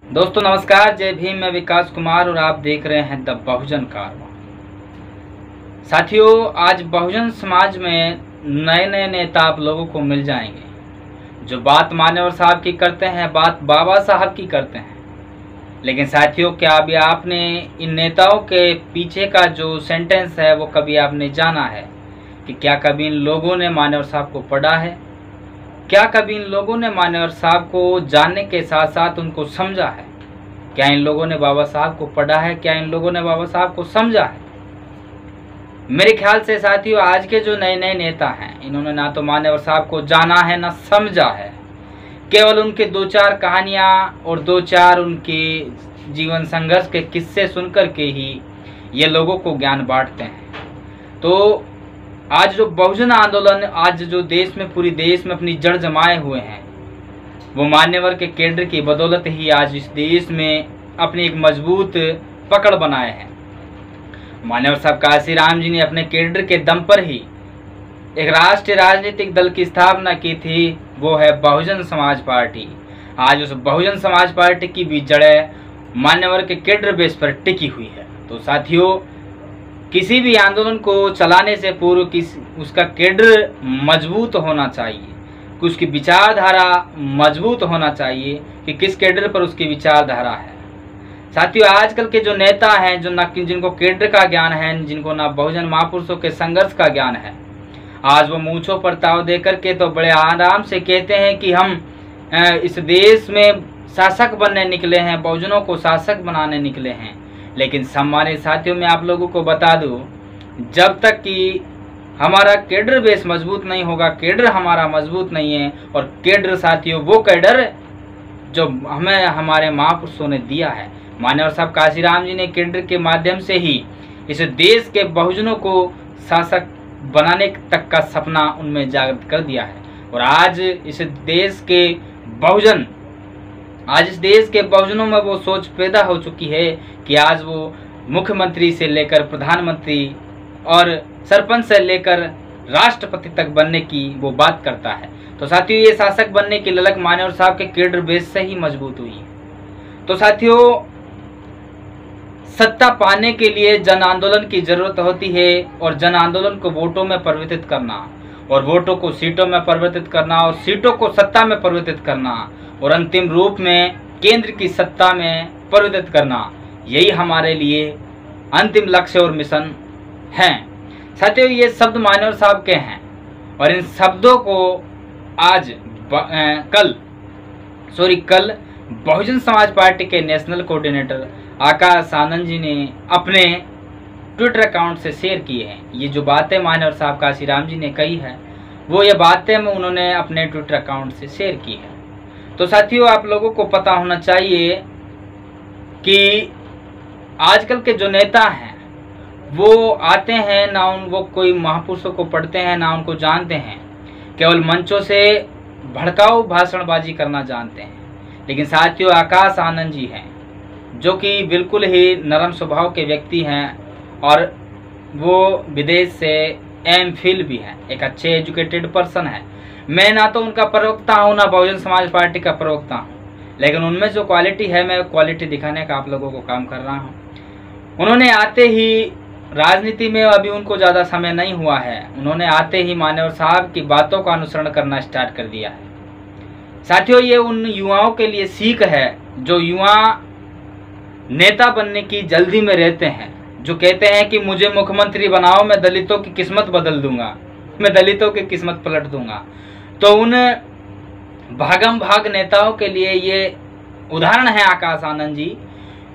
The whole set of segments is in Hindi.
दोस्तों नमस्कार, जय भीम। मैं विकास कुमार और आप देख रहे हैं द बहुजन कारवां। साथियों, आज बहुजन समाज में नए नए नेता आप लोगों को मिल जाएंगे जो बात मान्यवर साहब की करते हैं, बात बाबा साहब की करते हैं। लेकिन साथियों, क्या अभी आपने इन नेताओं के पीछे का जो सेंटेंस है वो कभी आपने जाना है कि क्या कभी इन लोगों ने मान्यवर साहब को पढ़ा है? क्या कभी इन लोगों ने मान्यवर साहब को जानने के साथ साथ उनको समझा है? क्या इन लोगों ने बाबा साहब को पढ़ा है? क्या इन लोगों ने बाबा साहब को समझा है? मेरे ख्याल से साथियों, आज के जो नए नए नेता हैं, इन्होंने ना तो मान्यवर साहब को जाना है ना समझा है। केवल उनके दो चार कहानियां और दो चार उनके जीवन संघर्ष के किस्से सुनकर के ही ये लोगों को ज्ञान बांटते हैं। तो आज जो बहुजन आंदोलन, आज जो देश में, पूरी देश में अपनी जड़ जमाए हुए हैं, वो मान्यवर के केडर की बदौलत ही आज इस देश में अपनी एक मजबूत पकड़ बनाए हैं। मान्यवर साहब काशीराम जी ने अपने केडर के दम पर ही एक राष्ट्रीय राजनीतिक दल की स्थापना की थी, वो है बहुजन समाज पार्टी। आज उस बहुजन समाज पार्टी की भी जड़ें मान्यवर के केडर बेस पर टिकी हुई है। तो साथियों, किसी भी आंदोलन को चलाने से पूर्व उसका केडर मजबूत होना चाहिए, कि उसकी विचारधारा मजबूत होना चाहिए कि किस केडर पर उसकी विचारधारा है। साथियों, आजकल के जो नेता हैं, जिनको केडर का ज्ञान है, जिनको ना बहुजन महापुरुषों के संघर्ष का ज्ञान है, आज वो मूंछों पर ताव दे करके तो बड़े आराम से कहते हैं कि हम इस देश में शासक बनने निकले हैं, बहुजनों को शासक बनाने निकले हैं। लेकिन सम्मानित साथियों, मैं आप लोगों को बता दूं, जब तक कि हमारा केडर बेस मजबूत नहीं होगा, केडर हमारा मजबूत नहीं है, और केडर साथियों वो केडर जो हमें हमारे महापुरुषों ने दिया है। मान्यवर साहब काशीराम जी ने केडर के माध्यम से ही इस देश के बहुजनों को शासक बनाने तक का सपना उनमें जागृत कर दिया है। और आज इस देश के बहुजनों में वो सोच पैदा हो चुकी है कि आज वो मुख्यमंत्री से लेकर प्रधानमंत्री और सरपंच से लेकर राष्ट्रपति तक बनने की वो बात करता है। तो साथियों, ये शासक बनने की ललक मान्यवर साहब के केडर बेस से ही मजबूत हुई है। तो साथियों, सत्ता पाने के लिए जन आंदोलन की जरूरत होती है, और जन आंदोलन को वोटों में परिवर्तित करना, और वोटों को सीटों में परिवर्तित करना, और सीटों को सत्ता में परिवर्तित करना, और अंतिम रूप में केंद्र की सत्ता में परिवर्तित करना, यही हमारे लिए अंतिम लक्ष्य और मिशन है। साथियों, ये शब्द मान्यवर साहब के हैं, और इन शब्दों को आज कल बहुजन समाज पार्टी के नेशनल कोऑर्डिनेटर आकाश आनंद जी ने अपने ट्विटर अकाउंट से शेयर किए हैं। ये जो बातें मान्यवर साहब काशीराम जी ने कही है, वो ये बातें उन्होंने अपने ट्विटर अकाउंट से शेयर की है। तो साथियों, आप लोगों को पता होना चाहिए कि आजकल के जो नेता हैं वो आते हैं ना, वो कोई महापुरुषों को पढ़ते हैं ना उनको जानते हैं, केवल मंचों से भड़काऊ भाषणबाजी करना जानते हैं। लेकिन साथियों, आकाश आनंद जी हैं जो कि बिल्कुल ही नरम स्वभाव के व्यक्ति हैं, और वो विदेश से एमफिल भी हैं, एक अच्छे एजुकेटेड पर्सन है। मैं ना तो उनका प्रवक्ता हूँ ना बहुजन समाज पार्टी का प्रवक्ता हूँ, लेकिन उनमें जो क्वालिटी है, मैं क्वालिटी दिखाने का आप लोगों को काम कर रहा हूँ। उन्होंने आते ही राजनीति में, अभी उनको ज़्यादा समय नहीं हुआ है, उन्होंने आते ही मान्यवर साहब की बातों का अनुसरण करना स्टार्ट कर दिया है। साथियों, ये उन युवाओं के लिए सीख है जो युवा नेता बनने की जल्दी में रहते हैं, जो कहते हैं कि मुझे मुख्यमंत्री बनाओ, मैं दलितों की किस्मत बदल दूंगा, मैं दलितों की किस्मत पलट दूंगा। तो उन भागम भाग नेताओं के लिए ये उदाहरण है आकाश आनंद जी,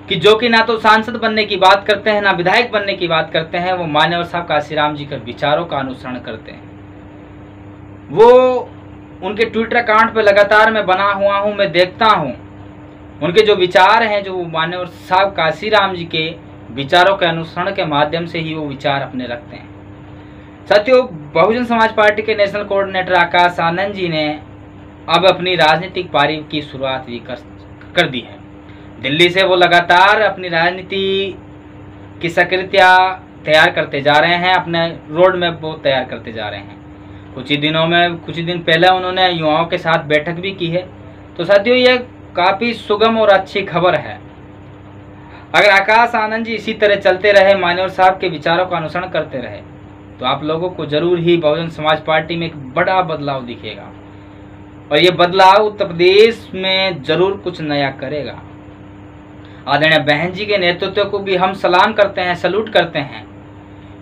कि जो कि ना तो सांसद बनने की बात करते हैं ना विधायक बनने की बात करते हैं, वो मान्यवर साहब काशीराम जी के विचारों का अनुसरण करते हैं। वो उनके ट्विटर अकाउंट पे लगातार मैं बना हुआ हूँ, मैं देखता हूँ उनके जो विचार हैं, जो मान्यवर साहब काशीराम जी के विचारों के अनुसरण के माध्यम से ही वो विचार अपने रखते हैं। साथियों, बहुजन समाज पार्टी के नेशनल कोऑर्डिनेटर आकाश आनंद जी ने अब अपनी राजनीतिक पारी की शुरुआत भी कर दी है। दिल्ली से वो लगातार अपनी राजनीति की सक्रियता तैयार करते जा रहे हैं, अपने रोड मैप वो तैयार करते जा रहे हैं। कुछ ही दिन पहले उन्होंने युवाओं के साथ बैठक भी की है। तो साथियों, ये काफ़ी सुगम और अच्छी खबर है। अगर आकाश आनंद जी इसी तरह चलते रहे, मान्यवर साहब के विचारों का अनुसरण करते रहे, तो आप लोगों को जरूर ही बहुजन समाज पार्टी में एक बड़ा बदलाव दिखेगा और ये बदलाव उत्तर प्रदेश में जरूर कुछ नया करेगा। आदरणीय बहन जी के नेतृत्व को भी हम सलाम करते हैं, सल्यूट करते हैं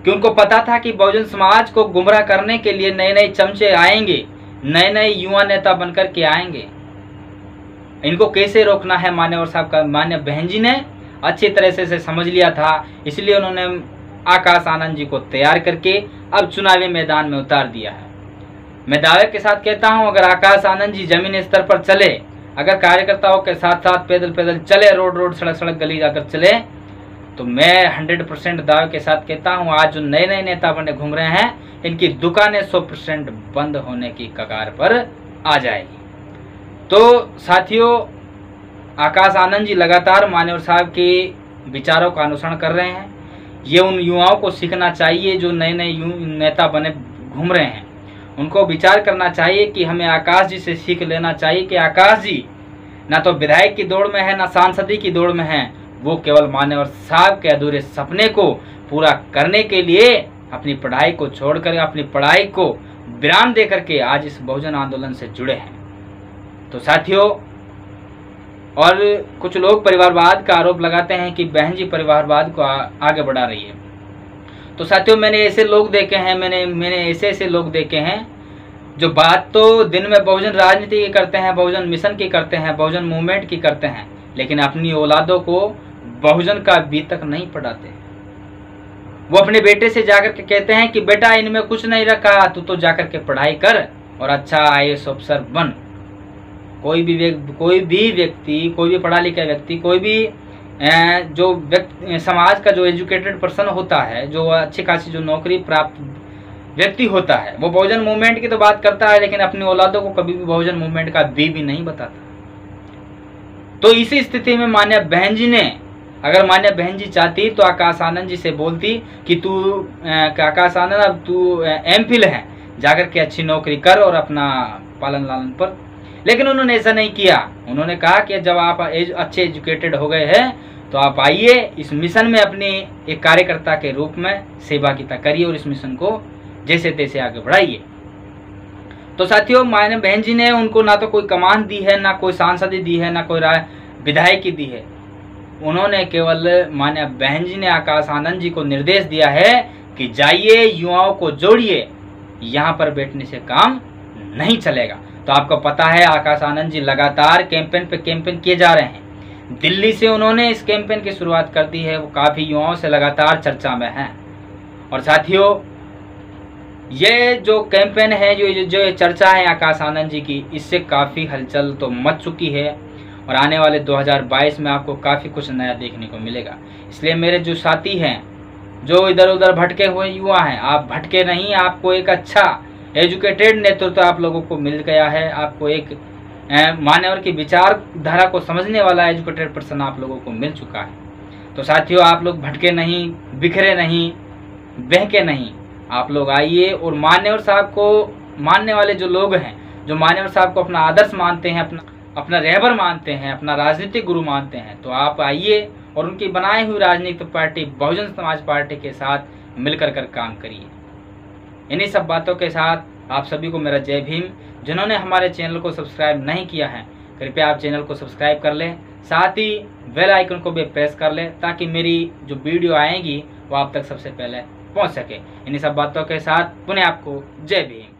कि उनको पता था कि बहुजन समाज को गुमराह करने के लिए नए नए चमचे आएंगे, नए नए युवा नेता बनकर के आएंगे। इनको कैसे रोकना है मान्यवर साहब का मान्य बहन जी ने अच्छी तरह से समझ लिया था, इसलिए उन्होंने आकाश आनंद जी को तैयार करके अब चुनावी मैदान में उतार दिया है। मैं दावे के साथ कहता हूं, अगर आकाश आनंद जी जमीनी स्तर पर चले, अगर कार्यकर्ताओं के साथ साथ पैदल पैदल चले, रोड सड़क सड़क गली जाकर चले, तो मैं 100% दावे के साथ कहता हूं आज जो नए नए नेता बने घूम रहे हैं, इनकी दुकानें 100% बंद होने की कगार पर आ जाएगी। तो साथियों, आकाश आनंद जी लगातार मान्यवर साहब के विचारों का अनुसरण कर रहे हैं। ये उन युवाओं को सीखना चाहिए जो नए नए नेता बने घूम रहे हैं, उनको विचार करना चाहिए कि हमें आकाश जी से सीख लेना चाहिए कि आकाश जी ना तो विधायक की दौड़ में है, ना सांसदी की दौड़ में है, वो केवल मान्यवर साहब के अधूरे सपने को पूरा करने के लिए अपनी पढ़ाई को छोड़कर, अपनी पढ़ाई को विराम दे करके आज इस बहुजन आंदोलन से जुड़े हैं। तो साथियों, और कुछ लोग परिवारवाद का आरोप लगाते हैं कि बहन जी परिवारवाद को आगे बढ़ा रही है। तो साथियों, मैंने ऐसे लोग देखे हैं, मैंने ऐसे लोग देखे हैं जो बात तो दिन में बहुजन राजनीति की करते हैं, बहुजन मिशन की करते हैं, बहुजन मूवमेंट की करते हैं, लेकिन अपनी औलादों को बहुजन का बी तक नहीं पढ़ाते। वो अपने बेटे से जाकर के कहते हैं कि बेटा इनमें कुछ नहीं रखा, तू तो जाकर के पढ़ाई कर और अच्छा IAS अफसर बन। कोई भी व्यक्ति, कोई भी पढ़ा लिखा व्यक्ति, कोई भी जो समाज का जो एजुकेटेड पर्सन होता है, जो अच्छी खासी जो नौकरी प्राप्त व्यक्ति होता है, वो बहुजन मूवमेंट की तो बात करता है, लेकिन अपनी औलादों को कभी भी बहुजन मूवमेंट का बी भी नहीं बताता। तो इसी स्थिति में मान्य बहन जी ने, अगर मान्य बहन जी चाहती तो आकाश आनंद जी से बोलती कि तू आकाश आनंद, अब तू MPhil है, जाकर के अच्छी नौकरी कर और अपना पालन लालन पर। लेकिन उन्होंने ऐसा नहीं किया। उन्होंने कहा कि जब आप अच्छे एजुकेटेड हो गए हैं तो आप आइए इस मिशन में अपनी एक कार्यकर्ता के रूप में सेवा की करिए और इस मिशन को जैसे तैसे आगे बढ़ाइए। तो साथियों, मान्य बहन जी ने उनको ना तो कोई कमान दी है, ना कोई सांसदी दी है, ना कोई विधायकी दी है। उन्होंने केवल मान्य बहन जी ने आकाश आनंद जी को निर्देश दिया है कि जाइए युवाओं को जोड़िए, यहाँ पर बैठने से काम नहीं चलेगा। तो आपको पता है आकाश आनंद जी लगातार कैंपेन पे कैंपेन किए जा रहे हैं। दिल्ली से उन्होंने इस कैंपेन की शुरुआत कर दी है, वो काफ़ी युवाओं से लगातार चर्चा में हैं। और साथियों, ये जो कैंपेन है, जो चर्चा है आकाश आनंद जी की, इससे काफ़ी हलचल तो मच चुकी है और आने वाले 2022 में आपको काफ़ी कुछ नया देखने को मिलेगा। इसलिए मेरे जो साथी हैं, जो इधर उधर भटके हुए युवा हैं, आप भटके नहीं, आपको एक अच्छा एजुकेटेड नेतृत्व आप लोगों को मिल गया है। आपको एक मान्यवर की विचारधारा को समझने वाला एजुकेटेड पर्सन आप लोगों को मिल चुका है। तो साथियों, आप लोग भटके नहीं, बिखरे नहीं, बहके नहीं, आप लोग आइए और मान्यवर साहब को मानने वाले जो लोग हैं, जो मान्यवर साहब को अपना आदर्श मानते हैं, अपना रहबर मानते हैं, अपना राजनीतिक गुरु मानते हैं, तो आप आइए और उनकी बनाई हुई राजनीतिक पार्टी बहुजन समाज पार्टी के साथ मिलकर काम करिए। इन्हीं सब बातों के साथ आप सभी को मेरा जय भीम। जिन्होंने हमारे चैनल को सब्सक्राइब नहीं किया है, कृपया आप चैनल को सब्सक्राइब कर लें, साथ ही बेल आइकन को भी प्रेस कर लें ताकि मेरी जो वीडियो आएगी वो आप तक सबसे पहले पहुंच सके। इन्हीं सब बातों के साथ पुनः आपको जय भीम।